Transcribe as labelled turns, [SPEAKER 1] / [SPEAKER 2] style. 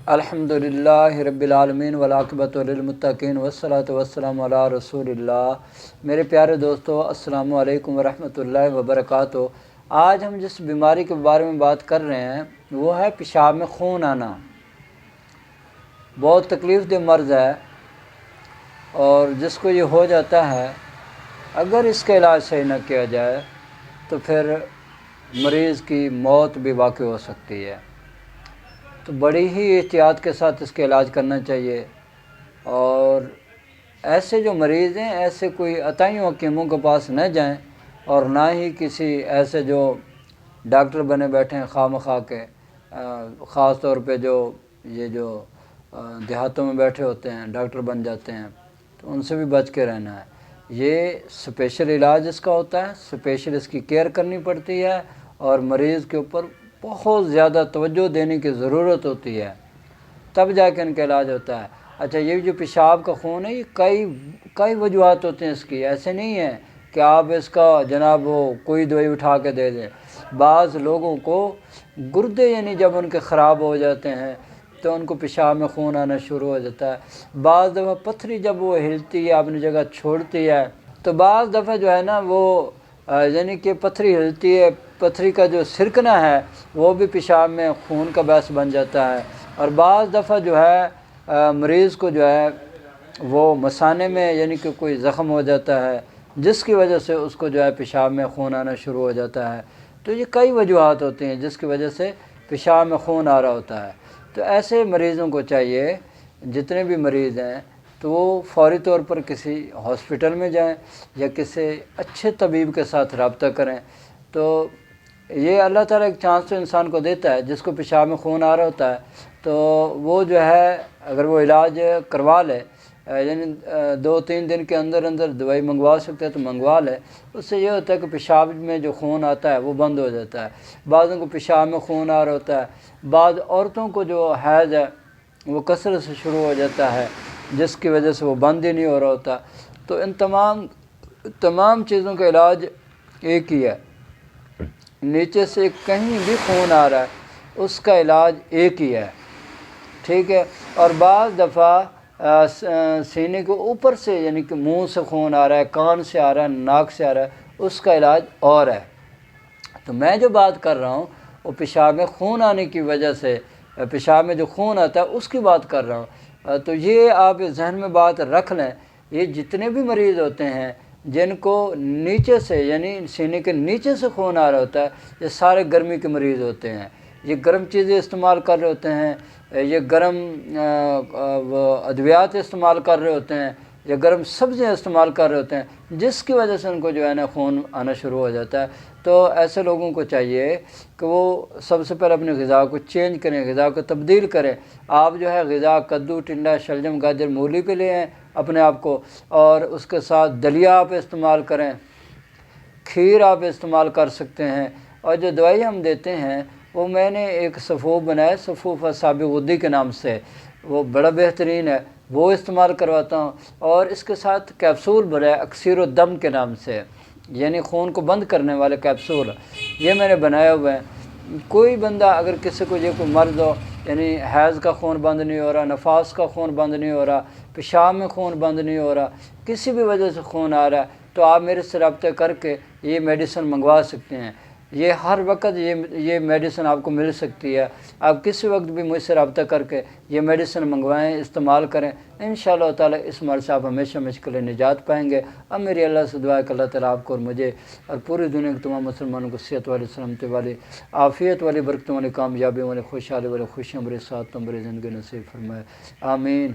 [SPEAKER 1] الحمدللہ رب العالمین والعاقبۃ للمتقین والصلاۃ والسلام علی رسول اللہ۔ میرے پیارے دوستو، السلام علیکم ورحمۃ اللہ وبرکاتہ۔ آج ہم جس بیماری کے بارے میں بات کر رہے ہیں وہ ہے پیشاب میں خون آنا۔ بہت تکلیف دہ مرض ہے، اور جس کو یہ ہو جاتا ہے اگر اس کا علاج صحیح نہ کیا جائے تو پھر مریض کی موت بھی واقع ہو سکتی ہے۔ تو بڑی ہی احتیاط کے ساتھ اس کا علاج کرنا چاہیے، اور ایسے جو مریض ہیں ایسے کوئی عطائیوں حکیموں کے پاس نہ جائیں، اور نہ ہی کسی ایسے جو ڈاکٹر بنے بیٹھے ہیں خواہ مخواہ کے، خاص طور پہ یہ جو دیہاتوں میں بیٹھے ہوتے ہیں ڈاکٹر بن جاتے ہیں، تو ان سے بھی بچ کے رہنا ہے۔ یہ اسپیشل علاج اس کا ہوتا ہے، اسپیشل اس کی کیئر کرنی پڑتی ہے، اور مریض کے اوپر بہت زیادہ توجہ دینے کی ضرورت ہوتی ہے، تب جا کے ان کا علاج ہوتا ہے۔ اچھا، یہ جو پیشاب کا خون ہے یہ کئی وجوہات ہوتے ہیں اس کی، ایسے نہیں ہے کہ آپ اس کا جناب وہ کوئی دوائی اٹھا کے دے دیں۔ بعض لوگوں کو گردے یعنی جب ان کے خراب ہو جاتے ہیں تو ان کو پیشاب میں خون آنا شروع ہو جاتا ہے۔ بعض دفعہ پتھری جب وہ ہلتی ہے اپنی جگہ چھوڑتی ہے تو بعض دفعہ جو ہے نا وہ یعنی کہ پتھری ہلتی ہے، پتھری کا جو سرکنا ہے وہ بھی پیشاب میں خون کا باعث بن جاتا ہے۔ اور بعض دفعہ جو ہے مریض کو جو ہے وہ مثانے میں یعنی کہ کوئی زخم ہو جاتا ہے جس کی وجہ سے اس کو جو ہے پیشاب میں خون آنا شروع ہو جاتا ہے۔ تو یہ کئی وجوہات ہوتی ہیں جس کی وجہ سے پیشاب میں خون آ رہا ہوتا ہے۔ تو ایسے مریضوں کو چاہیے، جتنے بھی مریض ہیں، تو وہ فوری طور پر کسی ہاسپٹل میں جائیں یا کسی اچھے طبیب کے ساتھ رابطہ کریں۔ تو یہ اللہ تعالیٰ ایک چانس تو انسان کو دیتا ہے، جس کو پیشاب میں خون آ رہا ہوتا ہے تو وہ جو ہے اگر وہ علاج کروا لے، یعنی 2-3 دن کے اندر دوائی منگوا سکتے ہیں تو منگوا لے، اس سے یہ ہوتا ہے کہ پیشاب میں جو خون آتا ہے وہ بند ہو جاتا ہے۔ بعضوں کو پیشاب میں خون آ رہا ہوتا ہے، بعض عورتوں کو جو حیض ہے وہ کثرت سے شروع ہو جاتا ہے جس کی وجہ سے وہ بند ہی نہیں ہو رہا ہوتا۔ تو ان تمام چیزوں کا علاج ایک ہی ہے۔ نیچے سے کہیں بھی خون آ رہا ہے اس کا علاج ایک ہی ہے، ٹھیک ہے۔ اور بعض دفعہ سینے کے اوپر سے یعنی کہ منہ سے خون آ رہا ہے، کان سے آ رہا ہے، ناک سے آ رہا ہے، اس کا علاج اور ہے۔ تو میں جو بات کر رہا ہوں وہ پیشاب میں خون آنے کی وجہ سے، پیشاب میں جو خون آتا ہے اس کی بات کر رہا ہوں۔ تو یہ آپ ذہن میں بات رکھ لیں، یہ جتنے بھی مریض ہوتے ہیں جن کو نیچے سے یعنی سینے کے نیچے سے خون آ رہا ہوتا ہے، یہ سارے گرمی کے مریض ہوتے ہیں۔ یہ گرم چیزیں استعمال کر رہے ہوتے ہیں، یہ گرم ادویات استعمال کر رہے ہوتے ہیں، یا گرم سبزیاں استعمال کر رہے ہوتے ہیں، جس کی وجہ سے ان کو جو ہے نا خون آنا شروع ہو جاتا ہے۔ تو ایسے لوگوں کو چاہیے کہ وہ سب سے پہلے اپنی غذا کو چینج کریں، غذا کو تبدیل کریں۔ آپ جو ہے غذا کدو، ٹنڈا، شلجم، گاجر، مولی پہ لیں اپنے آپ کو، اور اس کے ساتھ دلیا آپ استعمال کریں، کھیر آپ استعمال کر سکتے ہیں۔ اور جو دوائی ہم دیتے ہیں وہ میں نے ایک سفوف بنایا، سفوف اعصاب غدی کے نام سے، وہ بڑا بہترین ہے، وہ استعمال کرواتا ہوں۔ اور اس کے ساتھ کیپسول بنایا اکسیر الدم کے نام سے، یعنی خون کو بند کرنے والے کیپسول، یہ میں نے بنایا ہوا ہے۔ کوئی بندہ اگر کسی کو یہ کوئی مرض ہو، یعنی حیض کا خون بند نہیں ہو رہا، نفاس کا خون بند نہیں ہو رہا، پیشاب میں خون بند نہیں ہو رہا، کسی بھی وجہ سے خون آ رہا ہے، تو آپ میرے سے رابطہ کر کے یہ میڈیسن منگوا سکتے ہیں۔ یہ ہر وقت یہ میڈیسن آپ کو مل سکتی ہے۔ آپ کسی وقت بھی مجھ سے رابطہ کر کے یہ میڈیسن منگوائیں، استعمال کریں، انشاءاللہ تعالی اس مرض سے آپ ہمیشہ مشکل نجات پائیں گے۔ اب میری اللہ سے دعا ہے کہ اللہ تعالیٰ آپ کو اور مجھے اور پوری دنیا کے تمام مسلمانوں کو صحت والی، سلامتی والی، عافیت والی، برکتوں والی، کامیابی والی، خوشحالی والی، خوشیوں بھری، سعادتوں بھری زندگی نصیب فرمائے، آمین۔